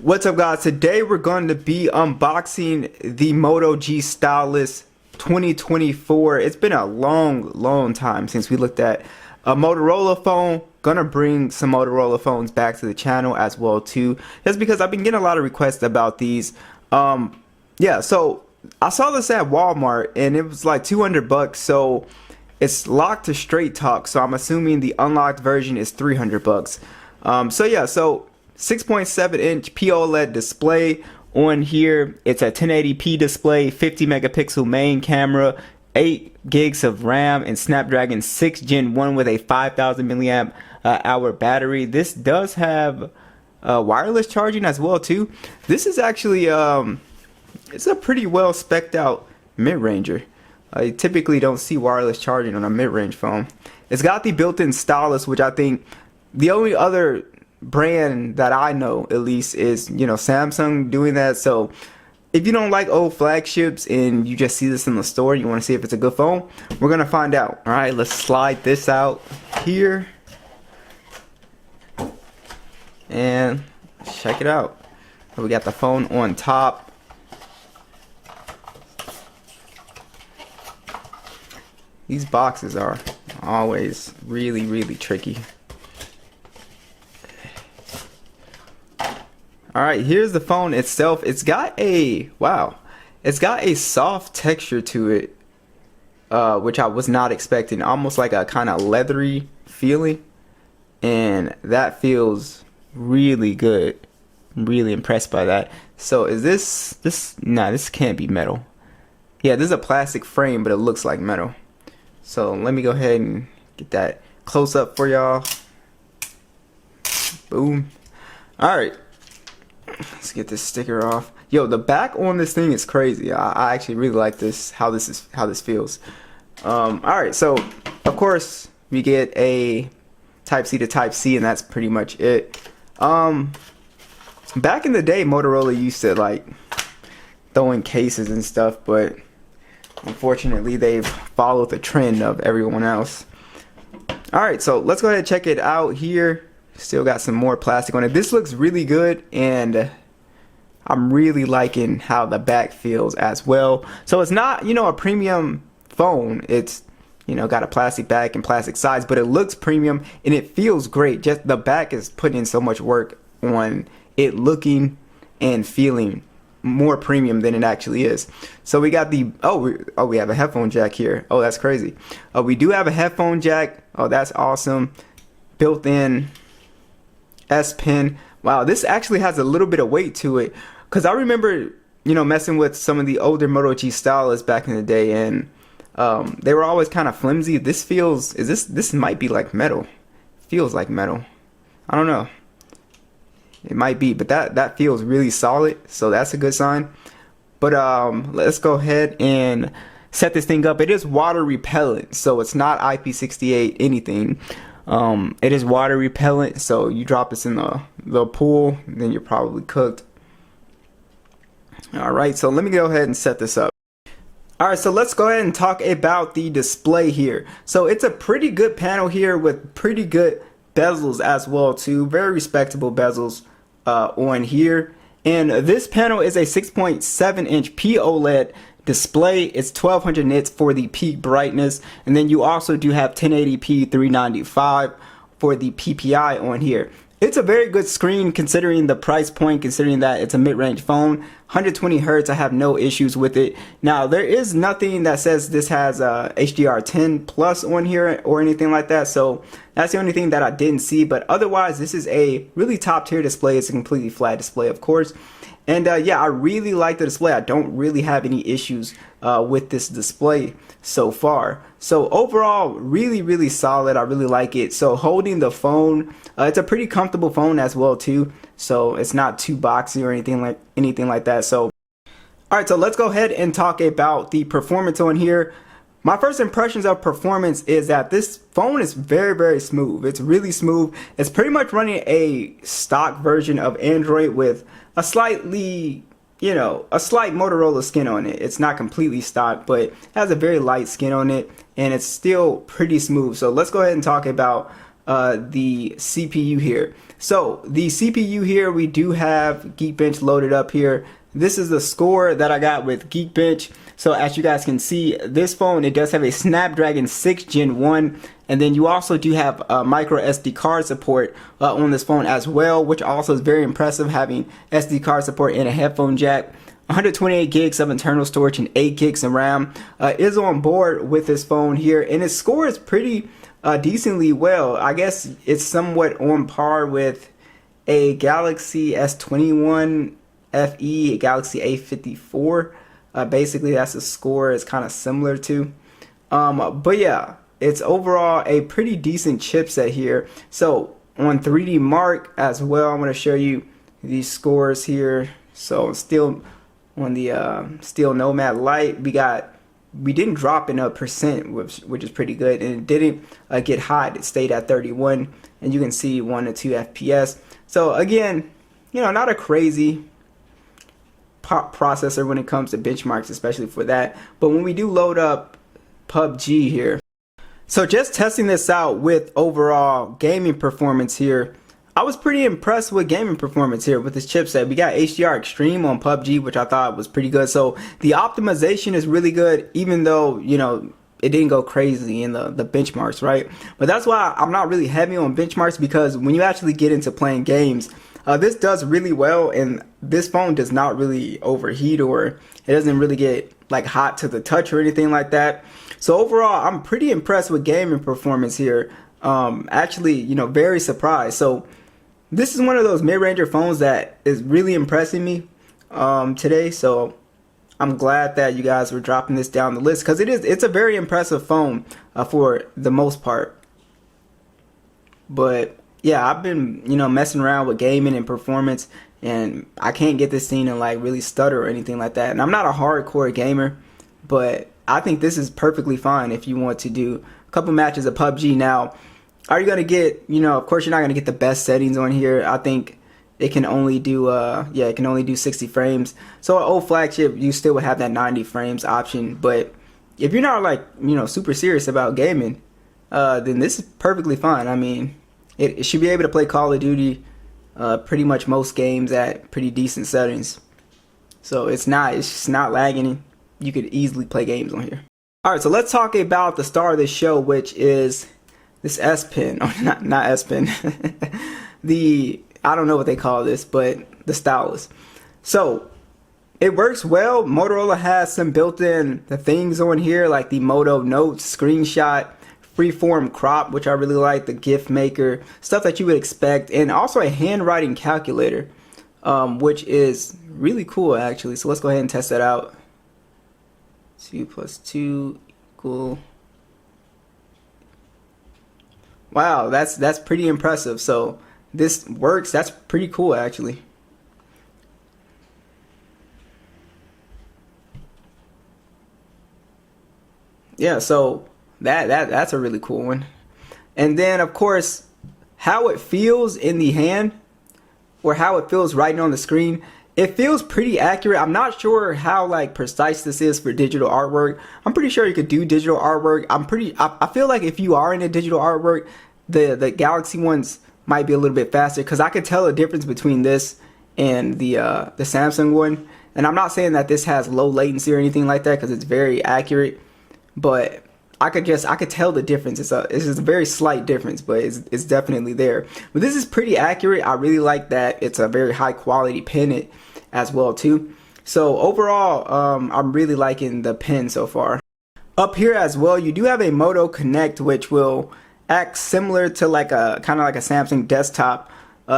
What's up, guys? Today we're going to be unboxing the Moto G Stylus 2024. It's been a long time since we looked at a Motorola phone. Gonna bring some Motorola phones back to the channel as well too, just because I've been getting a lot of requests about these. Yeah, so I saw this at Walmart and it was like 200 bucks. So it's locked to Straight Talk, so I'm assuming the unlocked version is 300 bucks. So yeah, so 6.7 inch POLED display on here. It's a 1080p display, 50 megapixel main camera, 8 gigs of RAM, and Snapdragon 6 Gen 1 with a 5000 milliamp hour battery. This does have wireless charging as well too. This is actually it's a pretty well spec'd out mid-ranger. I typically don't see wireless charging on a mid-range phone. It's got the built-in stylus, which I think the only other brand that I know at least is, you know, Samsung doing that. So if you don't like old flagships and you just see this in the store, you want to see if it's a good phone, we're gonna find out. All right, let's slide this out here and check it out. We got the phone on top. These boxes are always really tricky. Alright, here's the phone itself. It's got a, wow, it's got a soft texture to it, which I was not expecting. Almost like a kind of leathery feeling. And that feels really good. I'm really impressed by that. So is nah, this can't be metal. Yeah, this is a plastic frame, but it looks like metal. So let me go ahead and get that close up for y'all. Boom. Alright. Let's get this sticker off. Yo, the back on this thing is crazy. I actually really like this, how this feels. Alright, so of course we get a type C to type C, and that's pretty much it. Back in the day, Motorola used to like throw in cases and stuff, but unfortunately they've followed the trend of everyone else. Alright, so let's go ahead and check it out here. Still got some more plastic on it. This looks really good, and I'm really liking how the back feels as well. So it's not, you know, a premium phone. It's, you know, got a plastic back and plastic sides, but it looks premium and it feels great. Just the back is putting in so much work on it looking and feeling more premium than it actually is. So we got the we have a headphone jack here. Oh, that's crazy. We do have a headphone jack. Oh, that's awesome. Built in S Pen. Wow, this actually has a little bit of weight to it, because I remember, you know, messing with some of the older Moto G Stylus back in the day, and they were always kind of flimsy. This feels, this might be like metal. Feels like metal. I don't know. It might be, but that feels really solid, so that's a good sign. But let's go ahead and set this thing up. It is water repellent, so it's not IP68 anything. It is water repellent, so you drop this in the pool, then you're probably cooked. Alright, so let me go ahead and set this up. Alright, so let's go ahead and talk about the display here. So it's a pretty good panel here with pretty good bezels as well too. Very respectable bezels on here. And this panel is a 6.7 inch POLED display. It's 1200 nits for the peak brightness, and then you also do have 1080p 395 for the PPI on here. It's a very good screen considering the price point, considering that it's a mid-range phone. 120 Hertz, I have no issues with it. Now, there is nothing that says this has HDR10 plus on here or anything like that, so that's the only thing that I didn't see. But otherwise, this is a really top tier display. It's a completely flat display, of course. And yeah, I really like the display. I don't really have any issues with this display so far. So overall, really solid. I really like it. So holding the phone, it's a pretty comfortable phone as well too. So it's not too boxy or anything like that. So alright, so let's go ahead and talk about the performance on here. My first impressions of performance is that this phone is very smooth. It's really smooth. It's pretty much running a stock version of Android with a slightly, you know, a slight Motorola skin on it. It's not completely stock, but it has a very light skin on it, and it's still pretty smooth. So let's go ahead and talk about the CPU here. So the CPU here, we do have Geekbench loaded up here. This is the score that I got with Geekbench. So as you guys can see, this phone, it does have a Snapdragon 6 Gen 1. And then you also do have micro SD card support on this phone as well, which also is very impressive, having SD card support and a headphone jack. 128 gigs of internal storage and 8 gigs of RAM is on board with this phone here. And its score is pretty decently well. I guess it's somewhat on par with a Galaxy S21 FE, a Galaxy A54. Basically, that's the score it's kind of similar to. But yeah, it's overall a pretty decent chipset here. So on 3D Mark as well, I'm going to show you these scores here. So still on the Steel Nomad Lite, we didn't drop in a percent, which is pretty good, and it didn't get hot. It stayed at 31, and you can see 1 to 2 FPS. So again, you know, not a crazy processor when it comes to benchmarks, especially for that. But when we do load up PUBG here, so just testing this out with overall gaming performance here, I was pretty impressed with gaming performance here with this chipset. We got HDR Extreme on PUBG, which I thought was pretty good. So the optimization is really good, even though, you know, it didn't go crazy in the benchmarks, right? But that's why I'm not really heavy on benchmarks, because when you actually get into playing games, this does really well, and this phone does not really overheat, or it doesn't really get like hot to the touch or anything like that. So overall, I'm pretty impressed with gaming performance here. Actually, you know, very surprised. So this is one of those mid-ranger phones that is really impressing me today. So I'm glad that you guys were dropping this down the list, because it's a very impressive phone for the most part. But yeah, I've been, you know, messing around with gaming and performance, and I can't get this thing to like really stutter or anything like that. And I'm not a hardcore gamer, but I think this is perfectly fine if you want to do a couple matches of PUBG. Now, are you going to get, you know, of course you're not going to get the best settings on here. I think it can only do, it can only do 60 frames. So an old flagship, you still would have that 90 frames option. But if you're not like, you know, super serious about gaming, then this is perfectly fine. I mean, it should be able to play Call of Duty, pretty much most games at pretty decent settings. So it's just not lagging. You could easily play games on here. All right, so let's talk about the star of this show, which is this S Pen, or not S Pen, I don't know what they call this, but the Stylus. So it works well. Motorola has some built-in things on here, like the Moto Notes, screenshot, freeform crop, which I really like, the GIF maker, stuff that you would expect, and also a handwriting calculator, which is really cool actually. So let's go ahead and test that out. 2 + 2 equal. Wow, that's pretty impressive. So this works. That's pretty cool actually. Yeah, so that's a really cool one. And then of course, how it feels in the hand, or how it feels writing on the screen, it feels pretty accurate. I'm not sure how like precise this is for digital artwork. I'm pretty sure you could do digital artwork. I feel like if you are into digital artwork, the Galaxy ones might be a little bit faster, because I could tell the difference between this and the Samsung one. And I'm not saying that this has low latency or anything like that, because it's very accurate, but I could tell the difference. It's just a very slight difference, but it's definitely there. But this is pretty accurate. I really like that it's a very high quality pen as well too. So overall, I'm really liking the pen so far. Up here as well, you do have a Moto Connect, which will act similar to like a kind of like a Samsung desktop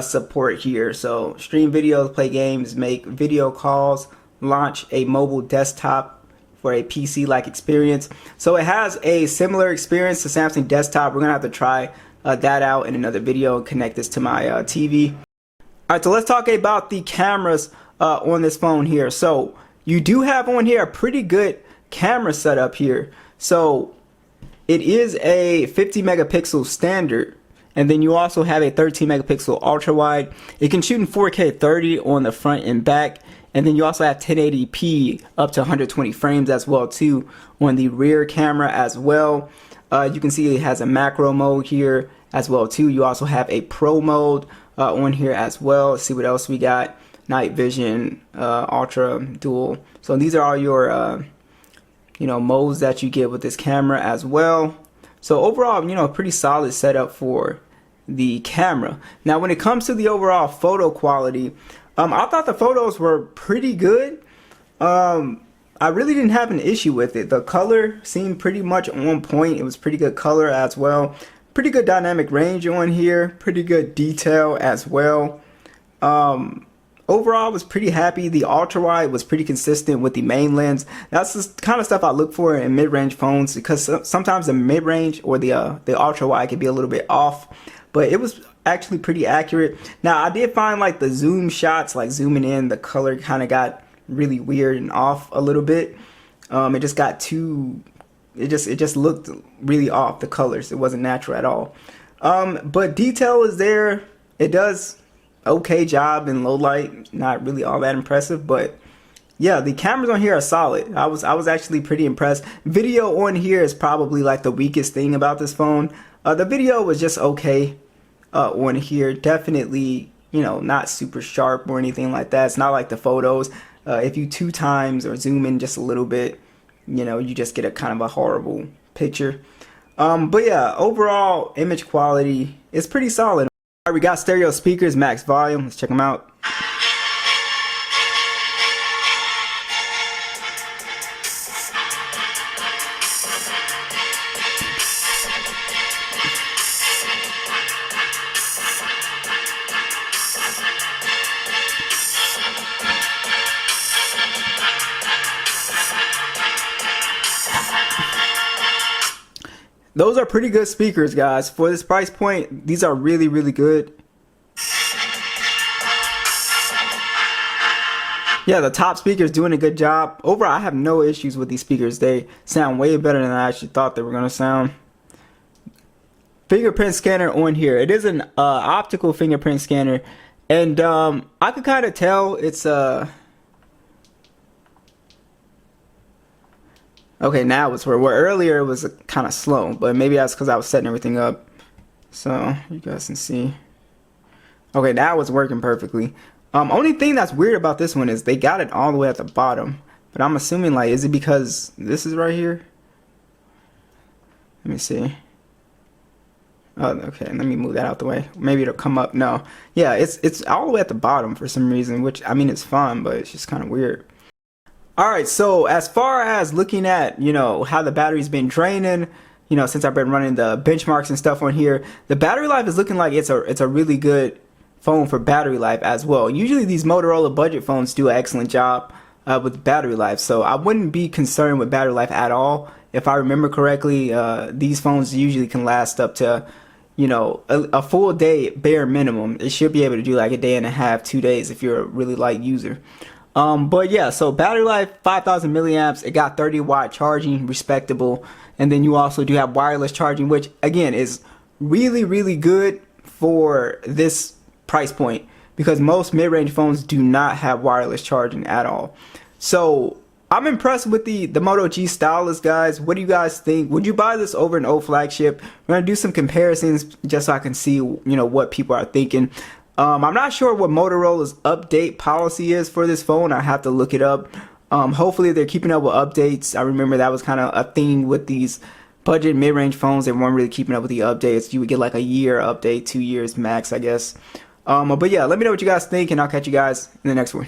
support here. So stream videos, play games, make video calls, launch a mobile desktop for a PC-like experience. So it has a similar experience to Samsung desktop. We're gonna have to try that out in another video and connect this to my TV. All right, so let's talk about the cameras on this phone here. So you do have on here a pretty good camera setup here. So it is a 50 megapixel standard, and then you also have a 13 megapixel ultra wide. It can shoot in 4K 30 on the front and back, and then you also have 1080p up to 120 frames as well too on the rear camera as well. You can see it has a macro mode here, as well too. You also have a pro mode on here as well. Let's see what else we got. Night vision, ultra, dual. So these are all your modes that you get with this camera as well. So overall, pretty solid setup for the camera. Now when it comes to the overall photo quality, I thought the photos were pretty good. I really didn't have an issue with it. The color seemed pretty much on point. It was pretty good color as well. Pretty good dynamic range on here. Pretty good detail as well. Overall, I was pretty happy. The ultra wide was pretty consistent with the main lens. That's the kind of stuff I look for in mid-range phones, because sometimes the mid-range or the ultra wide can be a little bit off, but it was actually pretty accurate. Now I did find like the zoom shots, like zooming in, the color kind of got really weird and off a little bit. It just got too, it just looked really off, the colors. It wasn't natural at all. But detail is there. It does okay job in low light, not really all that impressive, but yeah, the cameras on here are solid. I was actually pretty impressed. Video on here is probably like the weakest thing about this phone. The video was just okay on here. Definitely, not super sharp or anything like that. It's not like the photos. If you 2 times or zoom in just a little bit, you just get a kind of a horrible picture. But yeah, overall image quality is pretty solid. All right, we got stereo speakers, max volume. Let's check them out. Those are pretty good speakers, guys. For this price point, these are really, really good. Yeah, the top speaker's doing a good job. Overall, I have no issues with these speakers. They sound way better than I actually thought they were going to sound. Fingerprint scanner on here. It is an optical fingerprint scanner. And I could kind of tell it's okay, now it's where earlier it was kind of slow, but maybe that's because I was setting everything up. So you guys can see. Okay, now it's working perfectly. Only thing that's weird about this one is they got it all the way at the bottom, but I'm assuming, like, is it because this is right here? Let me see. Oh, okay, let me move that out the way. Maybe it'll come up. No, yeah, it's all the way at the bottom for some reason, which, I mean, it's fun, but it's just kind of weird. Alright, so as far as looking at, how the battery's been draining, since I've been running the benchmarks and stuff on here, the battery life is looking like it's a really good phone for battery life as well. Usually these Motorola budget phones do an excellent job with battery life, so I wouldn't be concerned with battery life at all. If I remember correctly, these phones usually can last up to, a full day bare minimum. It should be able to do like a day and a half, 2 days if you're a really light user. But yeah, so battery life, 5,000 milliamps. It got 30-watt charging, respectable. And then you also do have wireless charging, which again is really, really good for this price point, because most mid-range phones do not have wireless charging at all. So I'm impressed with the Moto G Stylus, guys. What do you guys think? Would you buy this over an old flagship? We're gonna do some comparisons just so I can see, what people are thinking. I'm not sure what Motorola's update policy is for this phone. I have to look it up. Hopefully they're keeping up with updates. I remember that was kind of a thing with these budget mid-range phones. They weren't really keeping up with the updates. You would get like a year update, 2 years max, I guess. But yeah, let me know what you guys think, and I'll catch you guys in the next one.